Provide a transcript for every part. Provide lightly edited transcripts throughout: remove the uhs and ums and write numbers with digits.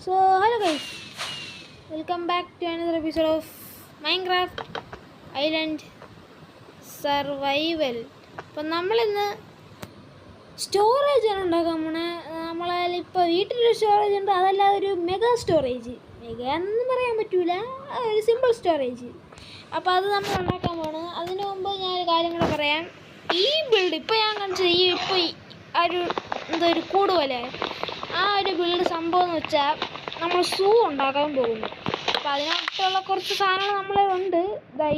So hello guys, welcome back to another episode of Minecraft Island Survival. അപ്പം നമ്മളിന്ന് storage ആണ് ഉണ്ടാക്കാൻ പോണേ. നമ്മളിപ്പോൾ വീട്ടിലൊരു സ്റ്റോറേജ് ഉണ്ട്, അതല്ലാതെ ഒരു മെഗാ സ്റ്റോറേജ്. മെഗാ എന്ന് പറയാൻ പറ്റൂല, ഒരു സിമ്പിൾ സ്റ്റോറേജ്. അപ്പോൾ അത് നമ്മൾ ഉണ്ടാക്കാൻ പോണ്. അതിനു മുമ്പ് ഞാൻ ഒരു കാര്യം കൂടെ പറയാം. ഈ ബിൽഡ് ഇപ്പോൾ ഞാൻ കാണിച്ചത് ഇപ്പോൾ ഒരു കൂട് പോലെ ആ ഒരു ബിൽഡ് സംഭവം എന്ന് വെച്ചാൽ നമ്മൾ സൂ ഉണ്ടാക്കാൻ പോകുന്നു. അപ്പോൾ അതിനകത്തുള്ള കുറച്ച് സാധനങ്ങൾ നമ്മളുണ്ട്.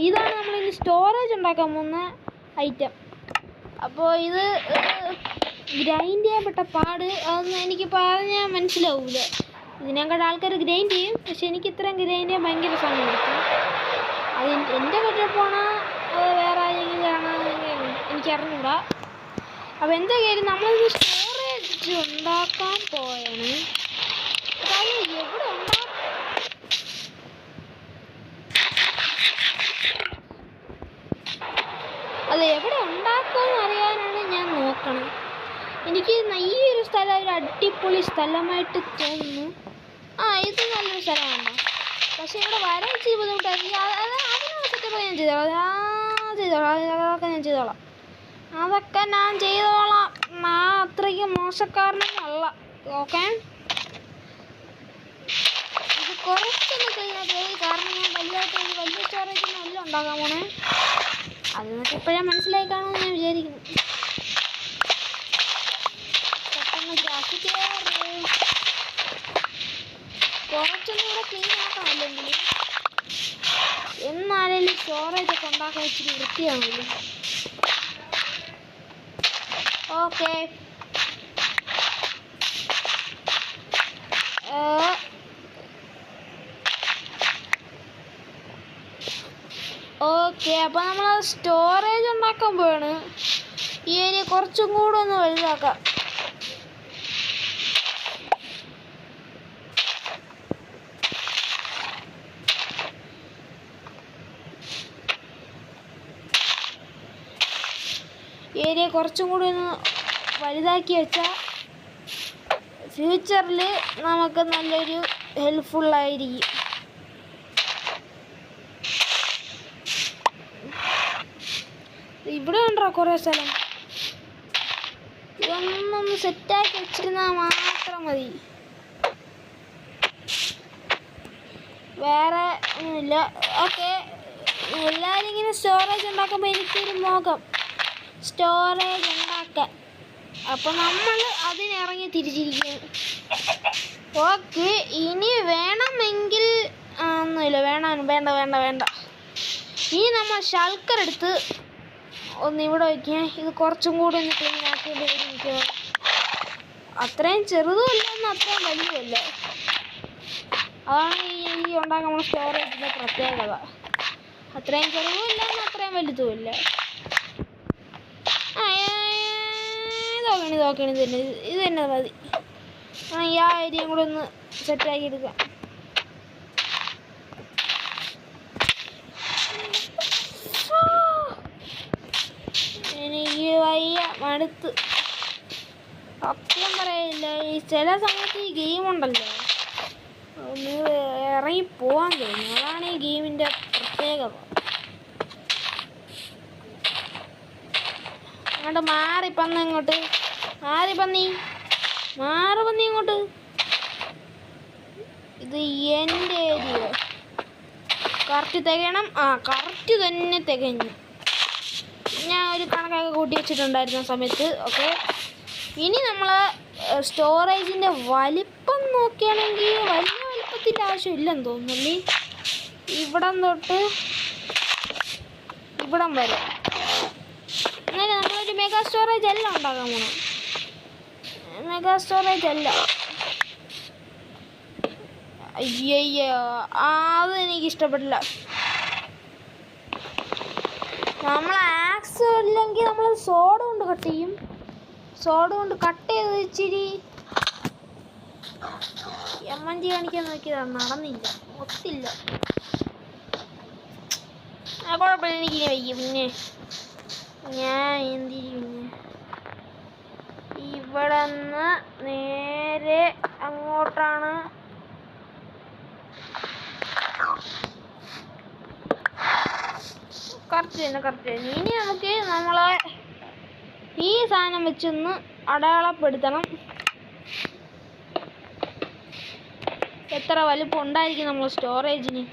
ഇതാണ് നമ്മളിനി സ്റ്റോറേജ് ഉണ്ടാക്കാൻ പോകുന്ന ഐറ്റം. അപ്പോൾ ഇത് ഗ്രൈൻഡ് ചെയ്യപ്പെട്ട പാട് അതൊന്നും എനിക്ക് പറഞ്ഞാൽ മനസ്സിലാവില്ല. ഇതിനേക്കാൾ ആൾക്കാർ ഗ്രൈൻഡ് ചെയ്യും, പക്ഷെ എനിക്ക് ഇത്രയും ഗ്രൈൻഡ് ചെയ്യാൻ ഭയങ്കര സമയം എടുക്കും. അത് എൻ്റെ വീട്ടിൽ പോകണോ അത് വേറെ ആരെങ്കിലും കാണാൻ എനിക്കറിഞ്ഞൂടാ. അപ്പോൾ എന്തായാലും നമ്മളിത് സ്റ്റോറേജ് ഉണ്ടാക്കാൻ പോയാണ്. അത് എവിടെ ഉണ്ടാക്കുമെന്ന് അറിയാനാണ് ഞാൻ നോക്കണം. എനിക്ക് ഈ ഒരു സ്ഥലം ഒരു അടിപൊളി സ്ഥലമായിട്ട് തോന്നുന്നു. ഇത് നല്ലൊരു സ്ഥലമാണ്, പക്ഷെ ഇവിടെ വരാൻ ഇച്ചിരി ബുദ്ധിമുട്ടായിരിക്കും. അതിനുള്ള സെറ്റപ്പ് ഞാൻ ചെയ്തോളാം. അതൊക്കെ ഞാൻ ചെയ്തോളാം. അത്രയ്ക്ക് മോശക്കാരനല്ല. ഓക്കെ, ഇത് കുറച്ചൊന്ന് ചെയ്താൽ മതി. കാരണം ഞാൻ വലിയ സ്റ്റോറേജ് നല്ല ഉണ്ടാക്കാൻ പോണേ. അത് നിങ്ങൾക്ക് എപ്പോഴാണ് മനസ്സിലായി കാണുമെന്ന് ഞാൻ വിചാരിക്കുന്നു. പെട്ടെന്ന് ഗ്രാഫിക് കുറച്ചൊന്നും ഇവിടെ ക്ലീൻ ആക്കണമല്ലെങ്കിൽ എന്നാലും സ്റ്റോറേജ് ഒക്കെ ഉണ്ടാക്കാൻ ഇച്ചിരി വൃത്തിയാണല്ലോ. ഓക്കെ, അപ്പോൾ നമ്മൾ സ്റ്റോറേജ് ഉണ്ടാക്കാൻ പോവാണ്. ഈ ഏരിയ കുറച്ചും കൂടെ ഒന്ന് വലുതാക്കാം. ഏരിയ കുറച്ചും കൂടി ഒന്ന് വലുതാക്കി വെച്ചാൽ ഫ്യൂച്ചറിൽ നമുക്ക് നല്ലൊരു ഹെൽപ്ഫുള്ളായിരിക്കും. ഇവിടെ ഉണ്ടോ കുറേ സ്ഥലം. ഇതൊന്നൊന്ന് സെറ്റാക്കി വെച്ചിരുന്നാൽ മാത്രം മതി, വേറെ ഒന്നുമില്ല. ഓക്കെ, എല്ലാവരും ഇങ്ങനെ സ്റ്റോറേജ് ഉണ്ടാക്കുമ്പോൾ എനിക്കൊരു മോഹം സ്റ്റോറേജ് ഉണ്ടാക്കാൻ. അപ്പം നമ്മൾ അതിനിറങ്ങി തിരിച്ചിരിക്കുകയാണ്. ഓക്കെ, ഇനി വേണമെങ്കിൽ ഒന്നുമില്ല, വേണ്ട. ഇനി നമ്മൾ ഷൾക്കർ എടുത്ത് ഒന്ന് ഇവിടെ വയ്ക്കുക. ഇത് കുറച്ചും കൂടി ഒന്ന് ക്ലീൻ ആക്കിയിട്ട് നിൽക്കുക. അത്രയും ചെറുതുമല്ല, എന്നാൽ അത്രയും വലിയതല്ല. അതാണ് ഈ ഉണ്ടാക്കാൻ നമ്മൾ സ്റ്റോറേജിൻ്റെ പ്രത്യേകത. അത്രയും ചെറുതുമില്ല, എന്നാൽ അത്രയും വലുതുമില്ല. ഇത് തന്നെ മതി. ഈ ഏരിയയും കൂടെ ഒന്ന് സെറ്റാക്കി എടുക്കാം. എനിക്ക് വയ്യ, മടുത്ത്. സത്യം പറയില്ല, ഈ ചില സമയത്ത് ഈ ഗെയിമുണ്ടല്ലോ ഒന്ന് ഇറങ്ങി പോകാൻ തോന്നുന്നു. അതാണ് ഈ ഗെയിമിൻ്റെ പ്രത്യേകത. അങ്ങോട്ട് മാറി പന്നി ഇങ്ങോട്ട്. ഇത് എൻ്റെ ഏരിയ. കറക്റ്റ് തികയണം. കറക്റ്റ് തന്നെ തികഞ്ഞു. ഞാൻ ഒരു കണക്കൊക്കെ കൂട്ടി വെച്ചിട്ടുണ്ടായിരുന്ന സമയത്ത്. ഓക്കെ, ഇനി നമ്മൾ സ്റ്റോറേജിൻ്റെ വലിപ്പം നോക്കുകയാണെങ്കിൽ വലിയ വലിപ്പത്തിൻ്റെ ആവശ്യമില്ലെന്ന് തോന്നുന്നല്ലേ. ഇവിടം തൊട്ട് ഇവിടം വരെ എന്നാലും നമ്മളൊരു മെഗാ സ്റ്റോറേജ് അല്ല ഉണ്ടാക്കാൻ പോകണം. മെഗാ സ്റ്റോറേജ് അല്ല. അത് എനിക്ക് ഇഷ്ടപ്പെട്ടില്ല. നമ്മൾ ആക്സ് ഇല്ലെങ്കിൽ നമ്മൾ സോഡ് കൊണ്ട് കട്ട് ചെയ്യും. സോഡ് കൊണ്ട് കട്ട് ചെയ്ത് ഇച്ചിരി MNG കാണിക്കാൻ നോക്കിയതാണ്, നടന്നില്ല, ഒത്തില്ല. കുഴപ്പമില്ല, എനിക്കിനി വയ്ക്കും. പിന്നെ ഞാൻ എന്തിരിക്കും, ഇവിടെ നിന്ന് നേരെ അങ്ങോട്ടാണ് കറക്റ്റ്. ഇനി നമുക്ക് നമ്മളെ ഈ സാധനം വെച്ചൊന്ന് അടയാളപ്പെടുത്തണം. എത്ര വലുപ്പം ഉണ്ടായിരിക്കും നമ്മൾ സ്റ്റോറേജിന്.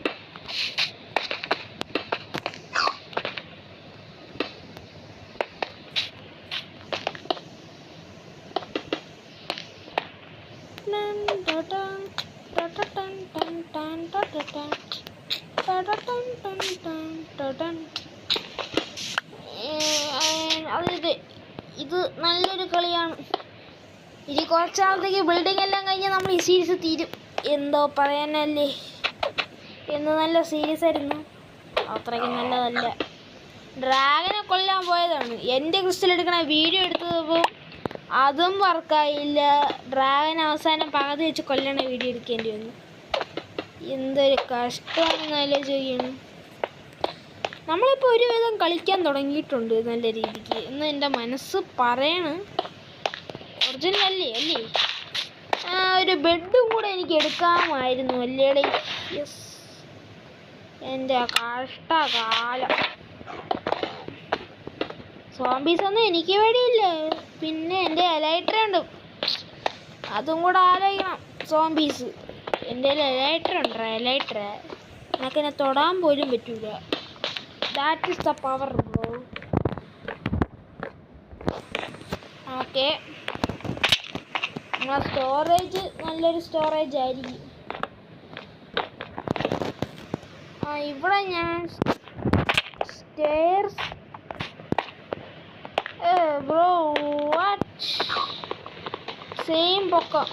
ഇത് നല്ലൊരു കളിയാണ്. ഇനി കുറച്ചാളത്തേക്ക് ബിൽഡിംഗ് എല്ലാം കഴിഞ്ഞാൽ നമ്മൾ ഈ സീരീസ് തീരും. എന്തോ പറയാനല്ലേ, എന്ന് നല്ല സീരീസ് ആയിരുന്നു. അത്രയ്ക്ക് നല്ലതല്ല. ഡ്രാഗനെ കൊല്ലാൻ പോയതാണ്. എൻ്റെ ക്രിസ്റ്റൽ എടുക്കണ വീഡിയോ എടുത്തപ്പോൾ അതും വർക്കായില്ല. ഡ്രാഗൻ അവസാനം പകുതി വെച്ച് കൊല്ലണ വീഡിയോ എടുക്കേണ്ടി വന്നു. എന്തൊരു കഷ്ടമാണെന്ന് ആലോചിക്കുകയാണ്. നമ്മളിപ്പോൾ ഒരുവിധം കളിക്കാൻ തുടങ്ങിയിട്ടുണ്ട് നല്ല രീതിക്ക് എന്ന് എൻ്റെ മനസ്സ് പറയണ്. ഒറിജിനൽ അല്ലേ? ഒരു ബെഡും കൂടെ എനിക്ക് എടുക്കാമായിരുന്നു അല്ലേടെ. യെസ്, എൻ്റെ കഷ്ടകാലം. സോംബീസ് ഒന്നും എനിക്ക് പേടിയില്ല. പിന്നെ എൻ്റെ എലൈറ്റർ ഉണ്ട്, അതും കൂടെ ആലോചിക്കണം. സോംബീസ് എൻ്റെ എലൈറ്റർ ഉണ്ട്. എലൈറ്റർ എനിക്കെന്നെ തൊടാൻ പോലും പറ്റൂല. That is the power bro. Okay, നമ്മളെ സ്റ്റോറേജ് നല്ലൊരു സ്റ്റോറേജ് ആയിരിക്കും. ഇവിടെ ഞാൻ സ്റ്റെയർസ് ബ്രോ വാട്ട് സെയിം പൊക്കം.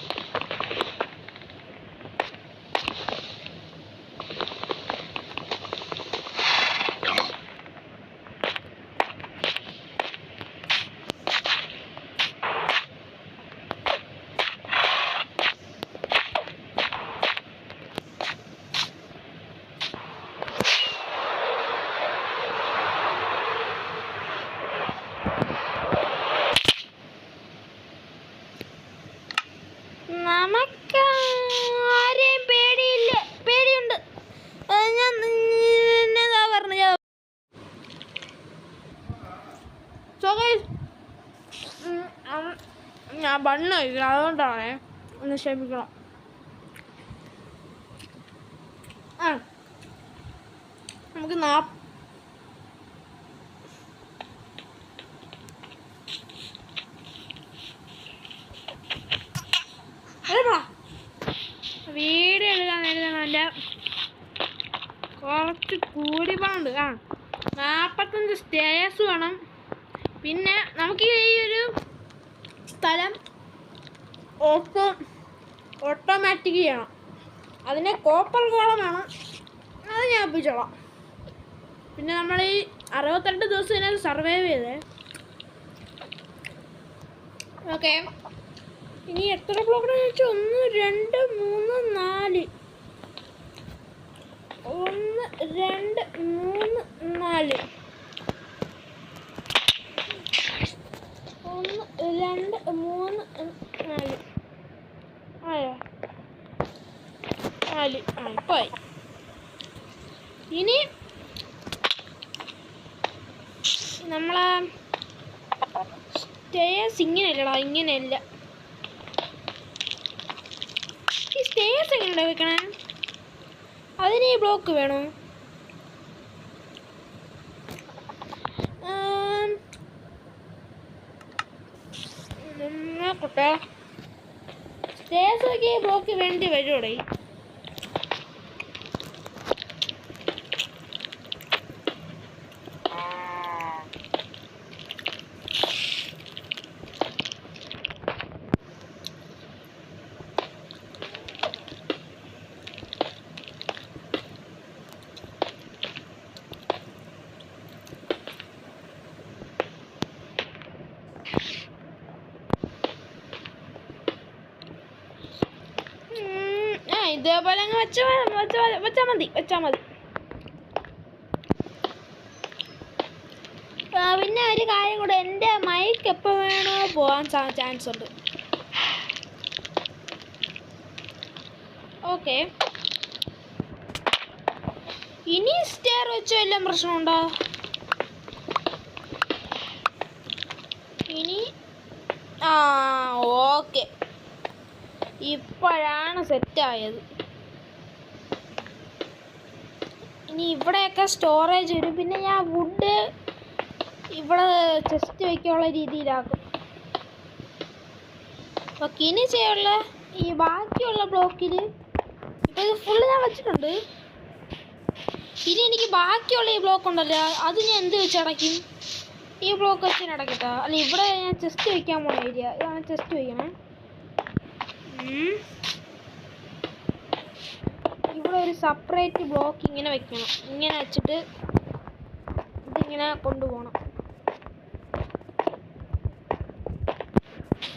നമുക്ക് ആരെയും പേടിയില്ല. പേടിയുണ്ട്. ഞാൻ എന്താ പറഞ്ഞ ഞാൻ ബണ്ണ് കഴിക്കണം, അതുകൊണ്ടാണേ. ഒന്ന് ക്ഷമിക്കണം. നമുക്ക് വീഡിയോ എടുക്കാൻ നേരം നല്ല കുറച്ച് കൂടി പോണ്ട്. 45 സ്റ്റേഴ്സ് വേണം. പിന്നെ നമുക്ക് ഈ ഒരു സ്ഥലം ഓട്ടോമാറ്റിക് ചെയ്യണം. അതിന് കോപ്പർ ഗോളം വേണം, അത് ഞാൻ ഒപ്പിച്ചോളാം. പിന്നെ നമ്മൾ ഈ 62 ദിവസം ഇതിനകത്ത് സർവൈവ് ചെയ്തേ. ഓക്കെ, ഇനി എത്ര ബ്ലോക്ക് വെച്ചാൽ 1 2 3 4 1 2 3 4 1 2 3 4 ആയോ? 4 പോയി. ഇനി നമ്മളെ സ്റ്റേഴ്സ് ഇങ്ങനെയല്ലടാ, ഇങ്ങനെയല്ല. ഈ സ്റ്റേഴ്സ് എങ്ങനെയാണ് വെക്കണേ? അതിന് ഈ ബ്ലോക്ക് വേണോ? നോക്കട്ടെ. സ്റ്റേഴ്സ് ഒക്കെ ഈ ബ്ലോക്ക് വേണ്ടി വരുമോടെ? ഇതേപോലെ അങ്ങ് വെച്ചാൽ മതി. പിന്നെ ഒരു കാര്യം കൂടെ, എൻ്റെ മൈക്ക് എപ്പോൾ വേണോ പോകാൻ ചാൻസ് ഉണ്ട്. ഓക്കെ, ഇനി സ്റ്റെയർ വെച്ചോ എല്ലാം പ്രശ്നമുണ്ടോ? ഇപ്പോഴാണ് സെറ്റായത്. ഇനി ഇവിടെയൊക്കെ സ്റ്റോറേജ് വരും. പിന്നെ ഞാൻ വുഡ് ഇവിടെ ചെസ്റ്റ് വയ്ക്കാനുള്ള രീതിയിലാക്കും. അപ്പോൾ ഇനി ചെയ്യാനുള്ള ഈ ബാക്കിയുള്ള ബ്ലോക്കിൽ ഇപ്പോൾ ഇത് ഫുള്ള് ഞാൻ വെച്ചിട്ടുണ്ട്. ഇനി എനിക്ക് ബാക്കിയുള്ള ഈ ബ്ലോക്ക് ഉണ്ടല്ലോ, അത് ഞാൻ എന്ത് വെച്ച് അടയ്ക്കും? ഈ ബ്ലോക്ക് വെച്ച് ഞാൻ അടയ്ക്കട്ടോ. അല്ല, ഇവിടെ ഞാൻ ചെസ്റ്റ് വയ്ക്കാൻ പോകുന്ന ഏരിയ ഇതാണ്. ചെസ്റ്റ് വയ്ക്കണം. ഇവിടെ ഒരു സെപ്പറേറ്റ് ബ്ലോക്ക് ഇങ്ങനെ വെക്കണം. ഇങ്ങനെ വെച്ചിട്ട് ഇതിങ്ങനെ കൊണ്ടുപോകണം.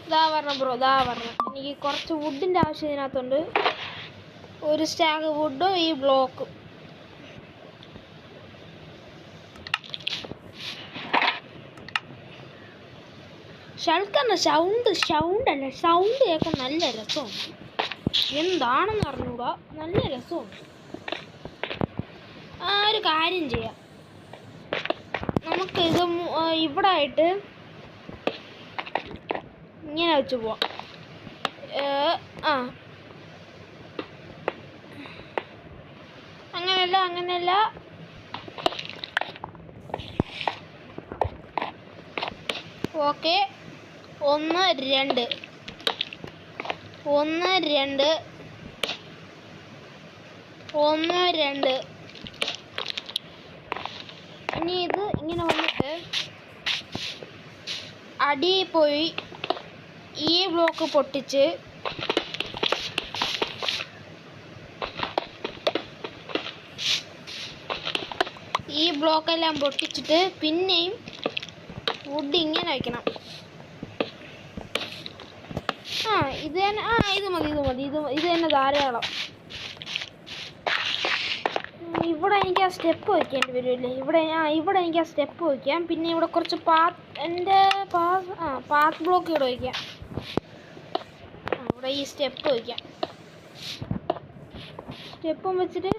ഇതാ പറഞ്ഞ ബ്രോ, ഇതാ പറഞ്ഞ. എനിക്ക് കുറച്ച് വുഡിൻ്റെ ആവശ്യം ഇതിനകത്തുണ്ട്. ഒരു സ്റ്റാക്ക് വുഡും ഈ ബ്ലോക്കും. ഷൾക്കറിൻ്റെ സൗണ്ട് കേൾക്കാൻ നല്ല രസമുണ്ട്. എന്താണെന്ന് അറിഞ്ഞൂടാ, നല്ല രസമുണ്ട്. ഒരു കാര്യം ചെയ്യാം, നമുക്കിത് ഇവിടെ ആയിട്ട് ഇങ്ങനെ വെച്ച് പോവാം. അങ്ങനെയല്ല. ഓക്കെ, 1 2 1 2 1 2. ഇനി ഇത് ഇങ്ങനെ വന്നിട്ട് അടിയിൽ പോയി ഈ ബ്ലോക്ക് പൊട്ടിച്ച് ഈ ബ്ലോക്കെല്ലാം പൊട്ടിച്ചിട്ട് പിന്നെയും വുഡ് ഇങ്ങനെ വയ്ക്കണം. ഇത് തന്നെ. ഇത് മതി. ഇത് തന്നെ ധാരാളം. ഇവിടെ എനിക്ക് ആ സ്റ്റെപ്പ് വയ്ക്കേണ്ടി വരുമല്ലേ? ഇവിടെ എനിക്ക് ആ സ്റ്റെപ്പ് വയ്ക്കാം. പിന്നെ ഇവിടെ കുറച്ച് പാത്ത് ബ്ലോക്ക് ഇവിടെ വയ്ക്കാം. ഇവിടെ ഈ സ്റ്റെപ്പ് വയ്ക്കാം. സ്റ്റെപ്പും വെച്ചിട്ട്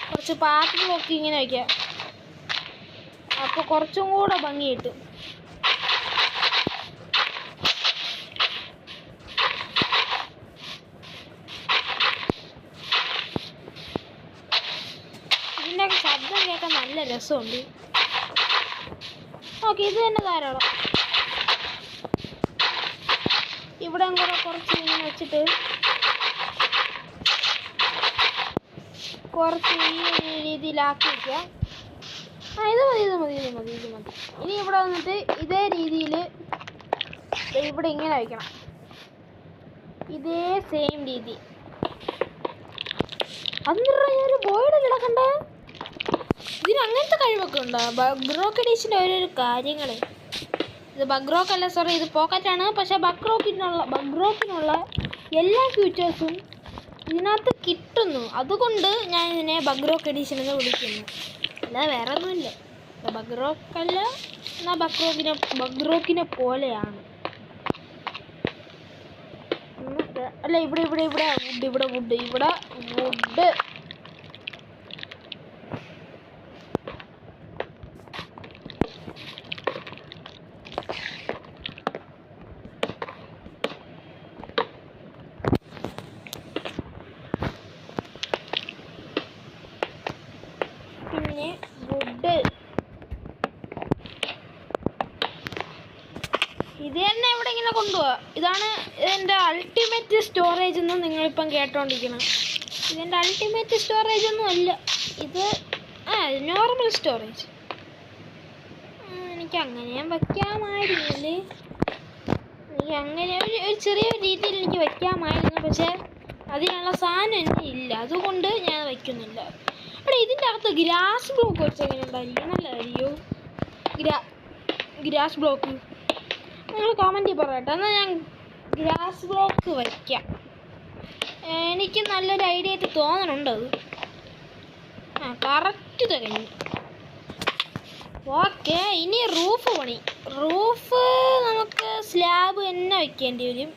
കുറച്ച് പാത്ത് ബ്ലോക്ക് ഇങ്ങനെ വയ്ക്കാം. അപ്പോൾ കുറച്ചും കൂടെ ഭംഗി കിട്ടും. ഇതിൻ്റെയൊക്കെ ശബ്ദം കേൾക്കാൻ നല്ല രസമുണ്ട്. ഓക്കെ, ഇത് തന്നെ ധാരാളം. ഇവിടെ കൂടെ കുറച്ച് ഇങ്ങനെ വെച്ചിട്ട് കുറച്ച് ഈ രീതിയിലാക്കി വയ്ക്കുക. ഇത് മതി. ഇനി ഇവിടെ വന്നിട്ട് ഇതേ രീതിയിൽ ഇവിടെ ഇങ്ങനെ വയ്ക്കണം. ഇതേ സെയിം രീതി. അന്നേരം ഞാനൊരു ബോയുടെ കിടക്കണ്ടേ? ഇതിന് അങ്ങനത്തെ കഴിവൊക്കെ ഉണ്ടോ? ബഗ്രോക്ക് എഡീഷൻ്റെ ഓരോരോ കാര്യങ്ങൾ. ഇത് ബഗ്രോക്ക് അല്ല, സോറി, ഇത് പോക്കറ്റാണ്. പക്ഷേ ബഗ്രോക്കിനുള്ള എല്ലാ ഫീച്ചേഴ്സും ഇതിനകത്ത് കിട്ടുന്നു. അതുകൊണ്ട് ഞാൻ ഇതിനെ ബഗ്രോക്ക് എഡീഷൻ എന്ന് വിളിക്കുന്നു. അല്ലാതെ വേറെ ഒന്നുമില്ല. ബഗ്രോക്കല്ല, എന്നാൽ ബഗ്രോക്കിനെ പോലെയാണ്. അല്ല, ഇവിടെ വുഡ്. പിന്നെ വുഡ് ഇത് തന്നെ ഇവിടെ ഇങ്ങനെ കൊണ്ടുപോവാ. ഇതാണ് ഇതിൻ്റെ അൾട്ടിമേറ്റ് സ്റ്റോറേജ് എന്ന് നിങ്ങളിപ്പം കേട്ടോണ്ടിരിക്കണം. ഇതിൻ്റെ അൾട്ടിമേറ്റ് സ്റ്റോറേജ് ഒന്നും അല്ല ഇത്. Normal storage. എനിക്ക് അങ്ങനെ വയ്ക്കാമായിരുന്നല്ലേ. എനിക്ക് അങ്ങനെ ഒരു ചെറിയ രീതിയിൽ എനിക്ക് വയ്ക്കാമായിരുന്നു. പക്ഷേ അതിനുള്ള സാധനം എൻ്റെ ഇല്ല. അതുകൊണ്ട് ഞാൻ വയ്ക്കുന്നില്ല. അവിടെ ഇതിൻ്റെ അകത്ത് ഗ്രാസ് ബ്ലോക്ക് വെച്ച് എങ്ങനെ ഉണ്ടായിരിക്കും? നല്ലതായിരിക്കുമോ ഗ്രാസ് ബ്ലോക്ക്? നിങ്ങൾ കമൻറ്റിൽ പറയട്ടെ. എന്നാൽ ഞാൻ ഗ്രാസ് ബ്ലോക്ക് വയ്ക്കാം. എനിക്ക് നല്ലൊരു ഐഡിയ ആയിട്ട് തോന്നുന്നുണ്ട് അത്. കറക്റ്റ് തികഞ്ഞു. ഓക്കെ, ഇനി റൂഫ് പണി. റൂഫ് നമുക്ക് സ്ലാബ് തന്നെ വയ്ക്കേണ്ടി വരും.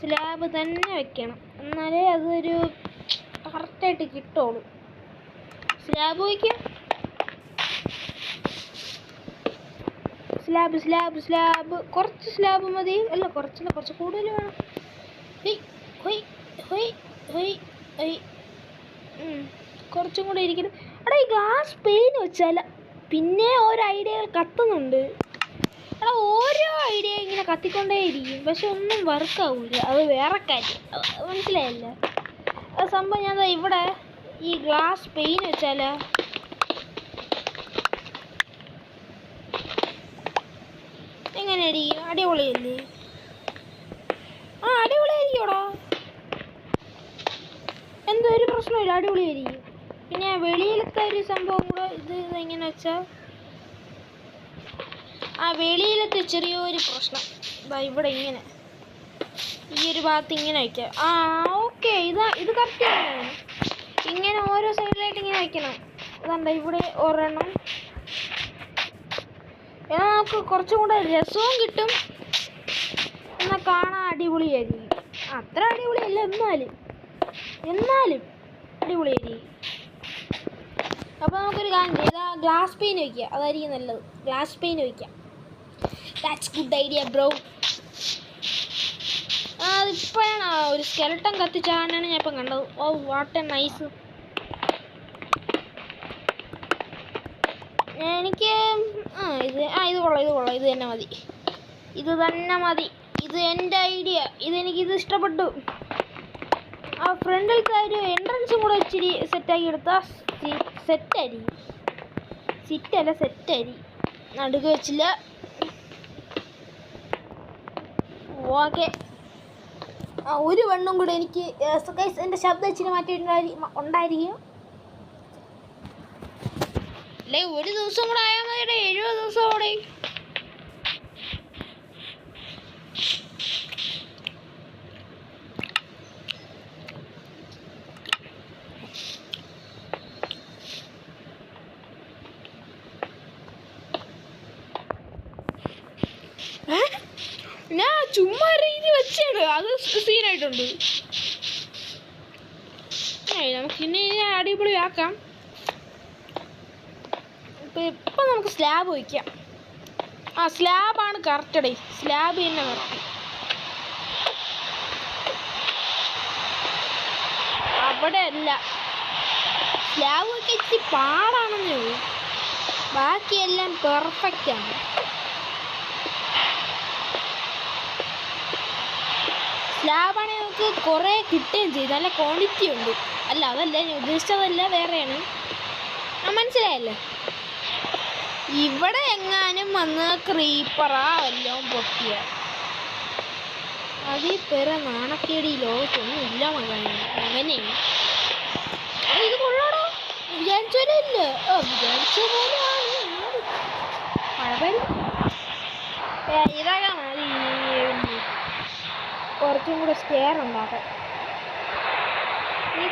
സ്ലാബ് തന്നെ വെക്കണം, എന്നാലേ അതൊരു കറക്റ്റായിട്ട് കിട്ടുള്ളൂ. Slab slab slab slab. കുറച്ച് സ്ലാബ് മതി. അല്ല കുറച്ചല്ല, കുറച്ച് കൂടുതൽ വേണം. ഹൊയ് ഹൊയ് ഹൊയ് ഹൊയ് ഹൊയ്. കുറച്ചും കൂടെ ഇരിക്കണം. എടാ ഈ ഗ്ലാസ് പെയിൻ വെച്ചാൽ പിന്നെ ഓരോ ഐഡിയകൾ കത്തുന്നുണ്ട്. എടാ ഓരോ ഐഡിയ ഇങ്ങനെ കത്തിക്കൊണ്ടേയിരിക്കും, പക്ഷെ ഒന്നും വർക്കാവില്ല. അത് വേറെ കാര്യം, മനസ്സിലായില്ല. ആ സംഭവം ഞാൻ ഇവിടെ ഈ ഗ്ലാസ് പെയിൻ വെച്ചാൽ എങ്ങനെയായിരിക്കും? അടിപൊളിയല്ലേ? ആ അടിപൊളിയായിരിക്കുമോടാ, എന്തോ ഒരു പ്രശ്നമില്ല, അടിപൊളിയായിരിക്കും. പിന്നെ വെളിയിലത്തെ ഒരു സംഭവം കൂടെ ഇത് എങ്ങനെ വെച്ചാൽ ആ വെളിയിലത്തെ ചെറിയൊരു പ്രശ്നം ഇവിടെ ഇങ്ങനെ ഈ ഒരു ഭാഗത്ത് ഇങ്ങനെ വയ്ക്കാം. ആ ഓക്കെ, ഇത് കറക്റ്റ് തന്നെയാണ്. ഇങ്ങനെ ഓരോ സൈഡിലായിട്ട് ഇങ്ങനെ വയ്ക്കണം. അതുകൊണ്ട് ഇവിടെ ഒരെണ്ണം. എന്നാൽ നമുക്ക് കുറച്ചും കൂടെ രസവും കിട്ടും, എന്നാൽ കാണാൻ അടിപൊളിയായിരിക്കും. അത്ര അടിപൊളിയല്ല, എന്നാലും അടിപൊളിയായിരിക്കും. അപ്പോൾ നമുക്കൊരു കാര്യം ചെയ്താൽ ഗ്ലാസ് പെയിൻ വയ്ക്കുക, അതായിരിക്കും നല്ലത്. ഗ്ലാസ് പെയിൻ വയ്ക്കാം. That's good idea bro. അതിപ്പോഴാണ് ഒരു സ്കെലട്ടൺ കത്തിച്ചാണ് ഞാൻ ഇപ്പം കണ്ടത്. Oh what a nice. എനിക്ക് ഇത് കൊള്ളാം. ഇത് തന്നെ മതി. ഇത് എൻ്റെ ഐഡിയ. ഇത് ഇഷ്ടപ്പെട്ടു. ആ ഫ്രണ്ടിലത്തെ ഒരു എൻട്രൻസും കൂടെ ഇച്ചിരി സെറ്റാക്കി എടുത്താൽ സെറ്റായിരിക്കും. നടുക്ക് വെച്ചില്ല. ഓക്കെ, ഒരു വണ്ണും കൂടെ എനിക്ക് എൻ്റെ ശബ്ദം ഇച്ചിരി മാറ്റിയിട്ടുണ്ടായിരിക്കും. അല്ലേ ഒരു ദിവസം കൂടെ ആയാൽ മതിയുടെ 70 ദിവസം കൂടെ. ഞാൻ ചുമ്മാ രീതി വെച്ചാണ്, അത് സീനായിട്ടുണ്ട്. നമുക്കിനി അടിപൊളിയാക്കാം. ഇപ്പം നമുക്ക് സ്ലാബ് വയ്ക്കാം. ആ സ്ലാബാണ് കറക്റ്റടേ, സ്ലാബ് തന്നെ കറക്റ്റ്. അവിടെ അല്ല, സ്ലാബ് വയ്ക്കാൻ ഇച്ചിരി പാടാണെന്നേ ഉള്ളൂ, ബാക്കിയെല്ലാം പെർഫെക്റ്റാണ്. സ്ലാബാണെങ്കിൽ നമുക്ക് കുറേ കിട്ടുകയും ചെയ്തു, നല്ല ക്വാണ്ടിറ്റി ഉണ്ട്. അതല്ല ഞാൻ ഉദ്ദേശിച്ചതല്ല, വേറെയാണ്. മനസ്സിലായല്ലേ? ഇവിടെ എങ്ങാനും വന്ന് ക്രീപ്പറാ വല്ലതും പൊട്ടിയ അതിൽ പേരെ നാണക്കേടി ലോകത്തൊന്നും ഇല്ല മകനെ. ഇത് കൊള്ളാടോ, വിചാരിച്ച പോലെ ഇല്ല. വിചാരിച്ച പോലെയാണ്. ഇതാകാൻ മതി. കുറച്ചും കൂടെ സ്റ്റെയർ ഉണ്ടാക്കാം.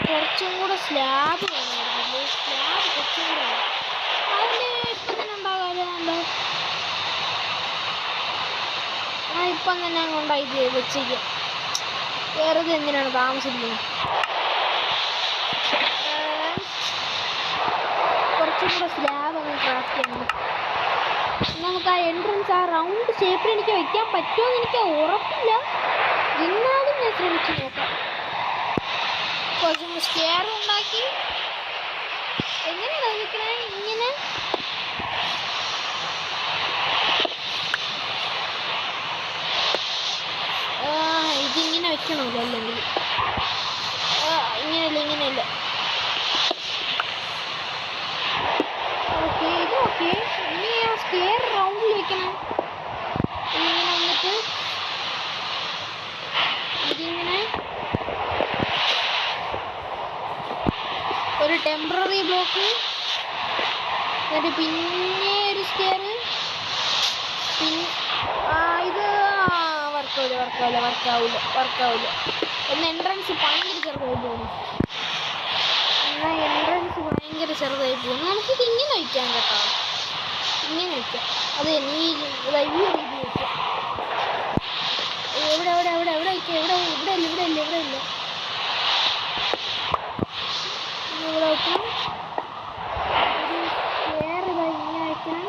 കുറച്ചും കൂടെ സ്ലാബ് വേണമായിരുന്നു. സ്ലാബ് കുറച്ചും കൂടെ അതിന് ഇപ്പം തന്നെ ഉണ്ടാകാമല്ലോ. ഇപ്പം തന്നെ അങ്ങോട്ടായി വെച്ചേക്കാം. വേറത് എന്തിനാണ് താമസിക്കുന്നത്? കുറച്ചും കൂടെ സ്ലാബ് അങ്ങ് ക്രാഫ്റ്റ് ചെയ്യണം. നമുക്ക് ആ എൻട്രൻസ് ആ റൗണ്ട് ഷേപ്പിൽ എനിക്ക് വയ്ക്കാൻ പറ്റുമോ എന്ന് എനിക്ക് ഉറപ്പില്ല. എന്നാലും ഞാൻ ശ്രമിച്ചു നോക്കാം. കുറച്ചും സ്റ്റെയർ ഉണ്ടാക്കി. എങ്ങനെയാണ് നിൽക്കണേ? ഇങ്ങനെ ഇതിങ്ങനെ വെക്കണമല്ലോ, അല്ലെങ്കിൽ ഇങ്ങനെയല്ല. ഓക്കെ, ഇത് ഓക്കെ. ഇനി ആ സ്റ്റെയർ റൗണ്ടിൽ വെക്കണം. ഇങ്ങനെ വന്നിട്ട് ഇതിങ്ങനെ ഒരു ടെമ്പററി ബ്ലോക്ക്, എന്നിട്ട് പിന്നെ ഒരു സ്റ്റെയർ. പിന്നെ ഇത് വർക്കാവില്ല. ഒന്ന് എൻട്രൻസ് ഭയങ്കര ചെറുതായി പോകുന്നു. നമുക്കിത് ഇങ്ങനെ വയ്ക്കാം കേട്ടോ, ഇങ്ങനെ വയ്ക്കാം. അത് ഈ രീതി വയ്ക്കാം. എവിടെ വയ്ക്കാം? ഇവിടെ ഇല്ല. ഇവിടെ വയ്ക്കണം. ഒരു സ്റ്റെയർ ഇങ്ങനെ വയ്ക്കണം.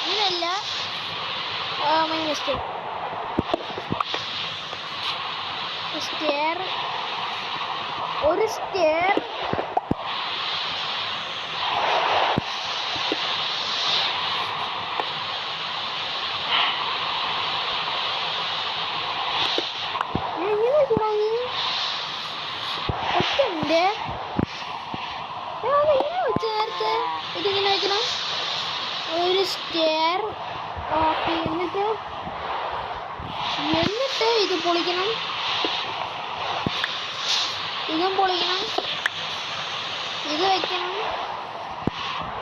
ഇങ്ങനെയല്ല, സ്റ്റെയർ ഒരു സ്റ്റെയർ എങ്ങനെ തുടങ്ങി ഒറ്റ ഇങ്ങനെ വെച്ച നേരത്തെ ഇതിങ്ങനെ വെക്കണം ഒരു സ്റ്റെയർ ഓക്കെ എന്നിട്ട് ഇത് പൊളിക്കണം ഇതും പൊളിക്കണം ഇത് വെക്കണം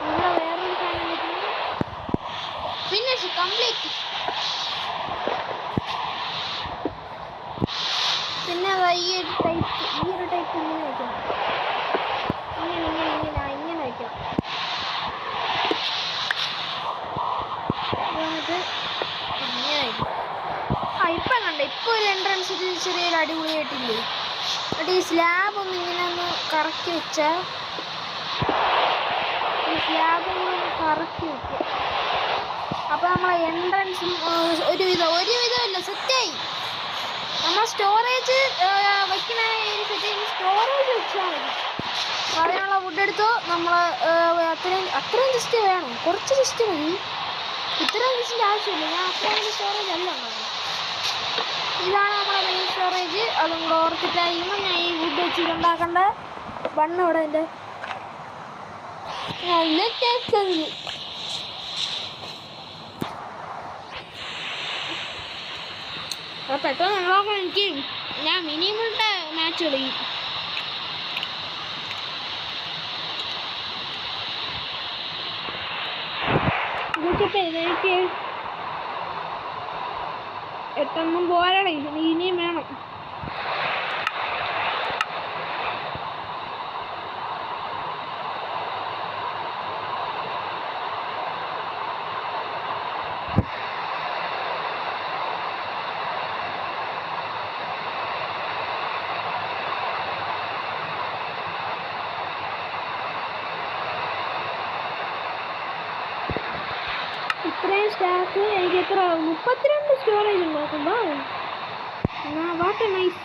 ഇവിടെ വേറൊരു സാധനം വെക്കണം ഫിനിഷ് കംപ്ലീറ്റ് പിന്നെ ഈ ഒരു ടൈപ്പ് ഇങ്ങനെ വെക്കണം ഇങ്ങനെ വെക്കണം എന്നിട്ട് ഇങ്ങനെ വെക്കണം ഇപ്പം കണ്ട ഇപ്പോൾ ഒരു എൻട്രൻസ് ചെറിയൊരു അടിപൊളിയായിട്ടില്ലേ എന്നിട്ട് ഈ സ്ലാബ് ഒന്ന് ഇങ്ങനെ ഒന്ന് കറക്കി വെച്ചാൽ ഈ സ്ലാബ് ഒന്ന് കറക്കി വെക്കുക അപ്പോൾ നമ്മളെ എൻട്രൻസും ഒരുവിധമില്ല സെറ്റായി നമ്മൾ സ്റ്റോറേജ് വയ്ക്കണ സ്റ്റോറേജ് വെച്ചാൽ മതി അതിനുള്ള വുഡ് എടുത്തോ നമ്മൾ അത്രയും ജസ്റ്റ് വേണം കുറച്ച് ജസ്റ്റ് മതി ഇത്രയും ജസ്റ്റിൻ്റെ ആവശ്യമില്ല ഞാൻ അത്രയും സ്റ്റോറേജ് അല്ല ഉണ്ടാകുന്നത് ഇതാണ് നമ്മുടെ മെയിൻ സ്റ്റോറേജ് അതും കൂടെ ഓർത്തിട്ടായിരിക്കുമ്പോൾ ഞാൻ ഈ വുഡ് വെച്ചിട്ടുണ്ടാക്കേണ്ട ബണ്ണ് ഇവിടെ എൻ്റെ നല്ല ടേസ്റ്റ് പെട്ടെന്ന് നോക്കാം എനിക്ക് ഞാൻ മിനിമത്തെ മാച്ച് കളിക്കും എനിക്ക് 8 പോരാടേ ഇനിയും വേണം ഇത്രയും സ്റ്റാക്ക് എനിക്ക് എത്ര 32 സ്റ്റോറേജ് ഉണ്ടാക്കുമ്പോൾ വാട്ട് നൈസ്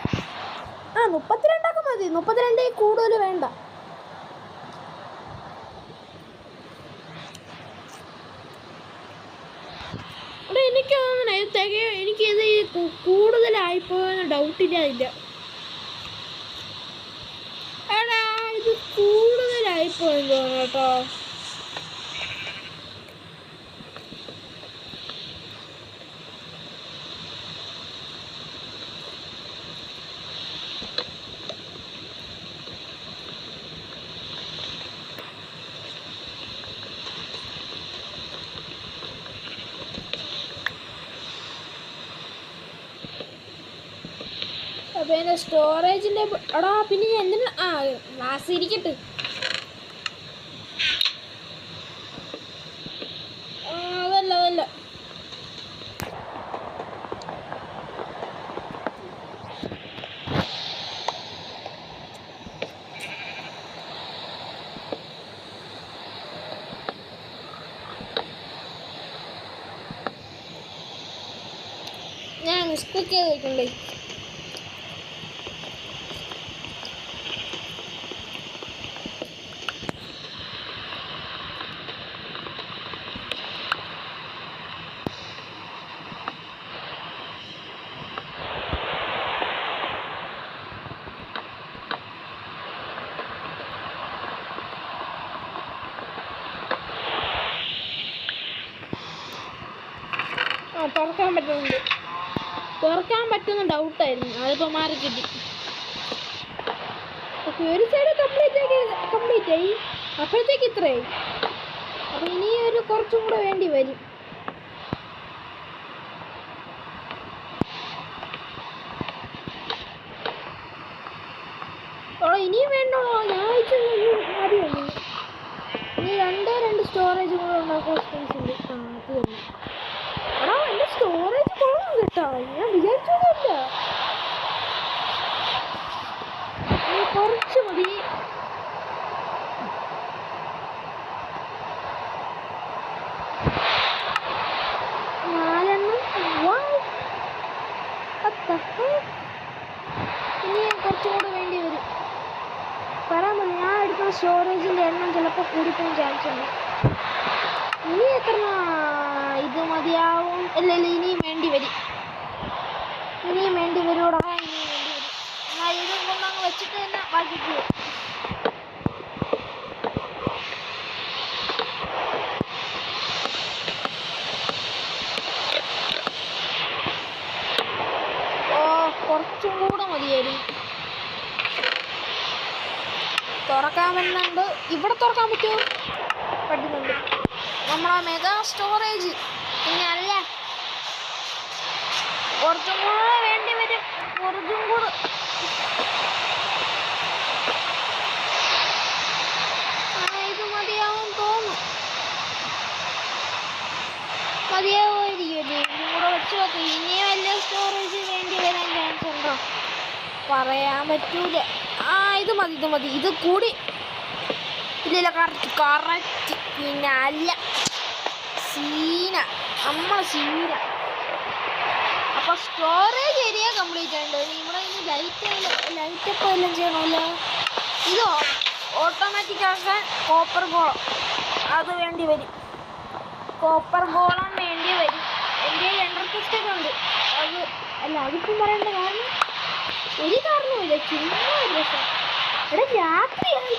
32 മതി 32 കൂടുതൽ വേണ്ട എനിക്ക് തോന്നണേ എനിക്കിത് കൂടുതലായിപ്പോയെന്ന് ഡൗട്ടില്ല എടാ ഇത് കൂടുതലായിപ്പോയെന്ന് തോന്നുന്നു കേട്ടോ അപ്പോൾ എൻ്റെ സ്റ്റോറേജിൻ്റെ എടാ പിന്നെ ഞാൻ എന്തിനാ ഗ്ലാസ് ഇരിക്കട്ടെ അതല്ല ഞാൻ മിസ്റ്റേക്ക് ചെയ്ത് വെക്കണ്ടേ തുറക്കാൻ പറ്റുന്ന ഡൗട്ടായിരുന്നു അതിപ്പോൾ മാറി കിട്ടി ഓക്കെ ഒരു സൈഡ് കംപ്ലീറ്റ് ആയി അപ്പോഴത്തേക്ക് ഇത്രയായി അപ്പോൾ ഇനി ഒരു കുറച്ചും കൂടെ വേണ്ടി വരും ഇനിയും വേണ്ടോളോ ഞാൻ മതി വന്നു ഇനി രണ്ട് സ്റ്റോറേജ് കൂടെ ഉണ്ടാക്കാൻ സ്പേസ് ഉണ്ട് അത് തന്നെ എടാ എൻ്റെ സ്റ്റോറേജ് കൊള്ളാം കേട്ടോ ഞാൻ വിചാരിച്ചതല്ല കുറച്ച് മതി നാലെണ്ണം സ്റ്റോറേജിൻ്റെ എണ്ണം ചിലപ്പോൾ കൂടിപ്പോകാൻ ചാൻസ് ഉണ്ട്. ഇനി എത്ര ഇത് മതിയാവും? ഇല്ലല്ല, ഇനിയും വേണ്ടി വരും. ഇനിയും വേണ്ടി വരുകൂടാ, ഇനിയും വേണ്ടി വരും. എന്നാൽ ഇതും കൊണ്ടങ്ങ് വെച്ചിട്ട് തന്നെ ബാക്കി പോകും. കുറച്ചും കൂടെ മതിയായിരുന്നു. തുറക്കാൻ പറ്റുന്നുണ്ട്. ഇവിടെ തുറക്കാൻ പറ്റുമോ? പറ്റുന്നുണ്ട്. നമ്മളെ മെഗാ സ്റ്റോറേജ് ഇനി അല്ല, കുറച്ചും കൂടെ വേണ്ടി വരും. കുറച്ചും കൂടെ ഇത് മതിയാവും തോന്നുന്നു. മതിയാവുമായിരിക്കും. ഇതും കൂടെ വെച്ച് നോക്കാം. ഇനിയും വലിയ സ്റ്റോറേജ് വേണ്ടി വരാൻ ചാൻസ് ഉണ്ടോ? പറയാൻ പറ്റൂല. ഇത് മതി, ഇത് മതി. ഇത് കൂടി ഇല്ല, കറക്റ്റ്. പിന്നെ അല്ല, സീന, നമ്മളെ സീന. അപ്പോൾ സ്റ്റോറേജ് ഏരിയ കംപ്ലീറ്റ് ആയിട്ടുണ്ട്. ഇവിടെ ഇനി ലൈറ്റപ്പ് എല്ലാം ചെയ്യണമല്ലോ. ഇത് ഓട്ടോമാറ്റിക് ആക്കാൻ കോപ്പർ ഗോളം അത് വേണ്ടി വരും. കോപ്പർ ഗോളം വേണ്ടി വരും. എൻ്റെ ഇലക്ട്രിസിറ്റി ഉണ്ട്. അത് അല്ല, അതിപ്പം പറയേണ്ട കാരണം ഒരു കാരണമില്ല. ചുമ്മാ രസം. ഇവിടെ രാത്രിയായി.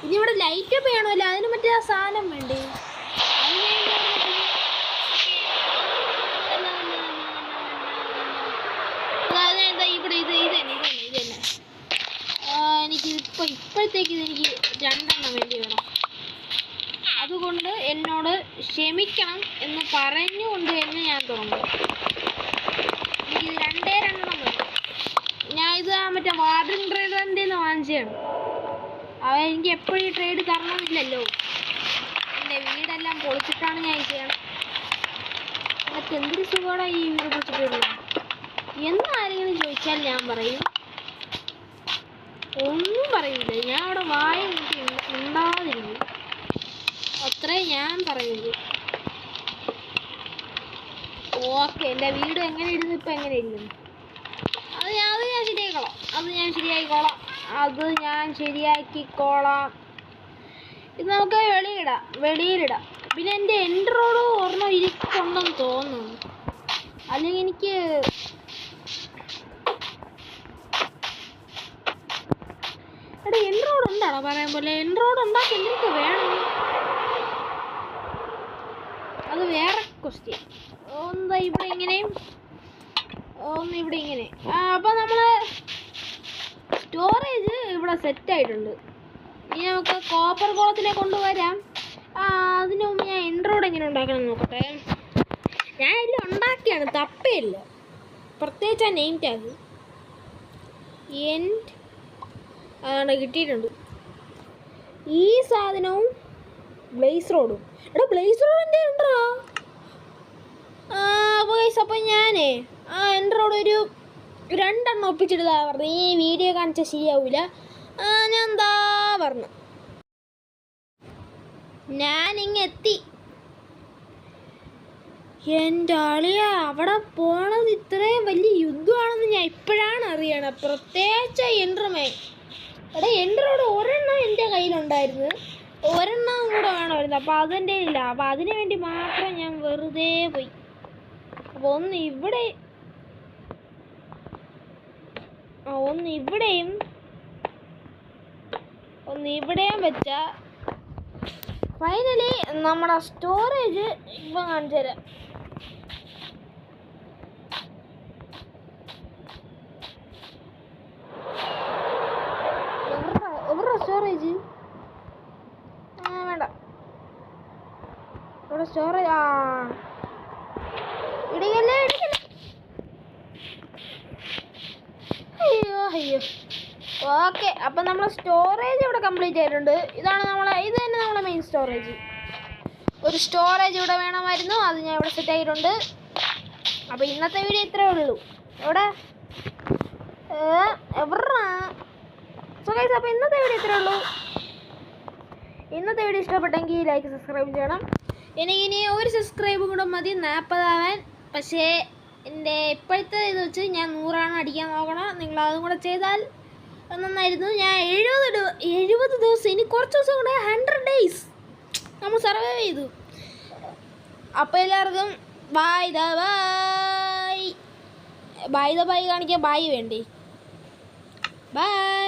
ഇനി ഇവിടെ ലൈറ്റപ്പ് ചെയ്യണമല്ലോ. അതിന് മറ്റേ ആ സാധനം വേണ്ടേ? ഇവിടെ ഇത് തന്നെ എനിക്ക് ഇപ്പോഴത്തേക്ക് ഇതെനിക്ക് 2 എണ്ണം വേണ്ടി വരണം. അതുകൊണ്ട് എന്നോട് ക്ഷമിക്കണം എന്ന് പറഞ്ഞുകൊണ്ട് തന്നെ ഞാൻ തുടങ്ങും. എനിക്കിത് 2 എണ്ണം വേണം. ഞാൻ ഇത് മറ്റേ വാർഡൻ ട്രേഡറിൻ്റെ വാങ്ങിച്ചതാണ്. എനിക്ക് എപ്പോഴും ഈ ട്രേഡ് തരണമെന്നില്ലല്ലോ. എൻ്റെ വീടെല്ലാം പൊളിച്ചിട്ടാണ് ഞാൻ ചെയ്യണം. എനിക്ക് എന്തൊരു സുഖമാണ് ഈ വീട് പൊളിച്ചിട്ടുള്ളത് എന്നാരെങ്കിലും ചോദിച്ചാൽ ഞാൻ പറയും, ഒന്നും പറയില്ല. ഞാൻ അവിടെ വായ ഉണ്ടാതിരിക്കും. അത്രേ ഞാൻ പറയുള്ളൂ. ഓക്കെ, എൻ്റെ വീട് എങ്ങനെ ഇരുന്നു, ഇപ്പം എങ്ങനെ ഇരുന്നു? അത് ഞാൻ ശരിയാക്കിക്കോളാം. ഇത് നമുക്ക് വെളിയിലിടാം. പിന്നെ എൻ്റെ എൻട്രോട് ഒരെണ്ണം ഇരിക്കുന്നുണ്ടെന്ന് തോന്നുന്നു. അല്ലെങ്കിൽ എനിക്ക് എൻട്രോഡ് ഉണ്ടാണോ പറയാൻ പോലെ? എൻട്രോഡ് ഉണ്ടാക്കി എന്തൊക്കെ വേണം? അത് വേറെ ക്വസ്റ്റ്യൻ. ഒന്ന് ഇവിടെ ഇങ്ങനെയും ഒന്ന് ഇവിടെ ഇങ്ങനെ. അപ്പോൾ നമ്മൾ സ്റ്റോറേജ് ഇവിടെ സെറ്റായിട്ടുണ്ട്. ഇനി നമുക്ക് കോപ്പർ ഗോളത്തിലേക്ക് കൊണ്ടുവരാം. അതിന് മുമ്പ് ഞാൻ എൻട്രോഡ് എങ്ങനെ ഉണ്ടാക്കണം നോക്കട്ടെ. ഞാൻ എല്ലാം ഉണ്ടാക്കിയാണ്, തപ്പയില്ല. പ്രത്യേകിച്ച് ആ നെയിം ടാഗ് ആണ് കിട്ടിയിട്ടുണ്ട്. ഈ സാധനവും ബ്ലേസ് റോഡും. ബ്ലേസ് റോഡ് എൻ്റെ ഉണ്ടോ? അപ്പം ഞാനേ എൻട്രോഡ് ഒരു 2 എണ്ണം ഒപ്പിച്ചിട്ടതാ പറഞ്ഞു. ഈ വീഡിയോ കാണിച്ചാൽ ശരിയാവില്ല. ഞാൻ എന്താ പറഞ്ഞു, ഞാനിങ്ങെത്തി. എൻ്റെ ആളിയ അവിടെ പോണത് ഇത്രയും വലിയ യുദ്ധമാണെന്ന് ഞാൻ ഇപ്പോഴാണ് അറിയണം. പ്രത്യേകിച്ച് എൻട്രമേ. എൻട്രോഡ് ഒരെണ്ണം എൻ്റെ കയ്യിലുണ്ടായിരുന്നു, ഒരെണ്ണം കൂടെ വേണമായിരുന്നു. അപ്പോൾ അതെൻ്റെ ഇല്ല. അപ്പോൾ അതിനു വേണ്ടി മാത്രം ഞാൻ വെറുതെ പോയി. അപ്പോൾ ഒന്ന് ഇവിടെയും വെച്ച ഫൈനലി നമ്മുടെ സ്റ്റോറേജ് ഇപ്പം കാണിച്ചു തരാം. എവിടെ സ്റ്റോറേജ്? വേണ്ട, ഇവിടെ സ്റ്റോറേജ് ഇടിക്കല്ലേ. അയ്യോ. ഓക്കെ, അപ്പം നമ്മൾ സ്റ്റോറേജ് ഇവിടെ കംപ്ലീറ്റ് ആയിട്ടുണ്ട്. ഇത് തന്നെ നമ്മളെ മെയിൻ സ്റ്റോറേജ്. ഒരു സ്റ്റോറേജ് ഇവിടെ വേണമായിരുന്നു, അത് ഞാൻ ഇവിടെ സെറ്റ് ആയിട്ടുണ്ട്. അപ്പോൾ ഇന്നത്തെ വീഡിയോ ഇത്രയേ ഉള്ളൂ. അപ്പോൾ ഇന്നത്തെ വീഡിയോ ഇത്രയേ ഉള്ളൂ. ഇന്നത്തെ വീഡിയോ ഇഷ്ടപ്പെട്ടെങ്കിൽ ലൈക്ക്, സബ്സ്ക്രൈബ് ചെയ്യണം. എനിക്കിനി ഒരു സബ്സ്ക്രൈബും കൂടെ മതി 40 ആവാൻ. പക്ഷേ എൻ്റെ ഇപ്പോഴത്തെ ഇത് വെച്ച് ഞാൻ 100 അടിക്കാൻ നോക്കണം. നിങ്ങൾ അതും കൂടെ ചെയ്താൽ നന്നായിരുന്നു. ഞാൻ 70 ദിവസം, ഇനി കുറച്ച് ദിവസം കൂടെ 100 ഡേയ്സ് നമ്മൾ സർവൈവ് ചെയ്തു. അപ്പോൾ എല്ലാവർക്കും ബൈ ദ ബൈ കാണിക്കാൻ ബൈ വേണ്ടേ? ബൈ.